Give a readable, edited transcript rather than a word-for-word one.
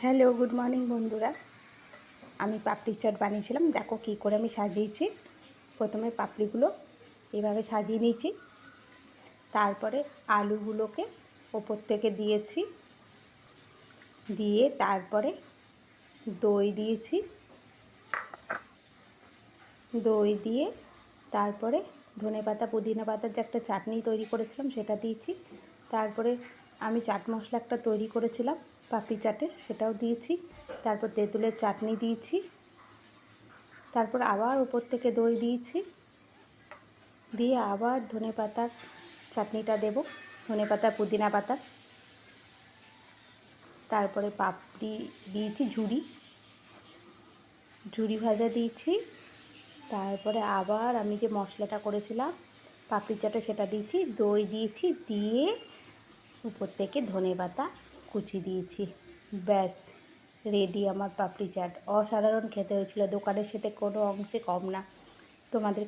Hello, good morning বন্ধুরা। আমি পাপড়ির চাট বানিয়েছিলাম। দেখো কী করে আমি সাজিয়েছি। প্রথমে পাপড়িগুলো এভাবে সাজিয়ে নিয়েছি, তারপরে আলুগুলোকে ওপর থেকে দিয়েছি, দিয়ে তারপরে দই দিয়েছি, দই দিয়ে তারপরে ধনেপাতা পুদিনা পাতার যে একটা চাটনি তৈরি করেছিলাম সেটা দিয়েছি। তারপরে আমি চাট মশলা একটা তৈরি করেছিলাম পাপড়ি চাটের, সেটাও দিয়েছি। তারপর তেঁতুলের চাটনি দিয়েছি, তারপর আবার উপর থেকে দই দিয়েছি, দিয়ে আবার ধনেপাতার চাটনিটা দেব, ধনেপাতা পুদিনা পাতা। তারপরে পাপড়ি দিয়েছি, ঝুরি ভাজা দিয়েছি। তারপরে আবার আমি যে মশলাটা করেছিলাম পাপড়ি চাটে সেটা দিয়েছি, দই দিয়েছি, দিয়ে উপর থেকে ধনেপাতা কুচি দিয়েছি। ব্যাস রেডি আমার পাপড়ি চাট। অসাধারণ খেতে হয়েছিল, দোকানের সাথে কোনো অংশে কম না। তোমাদের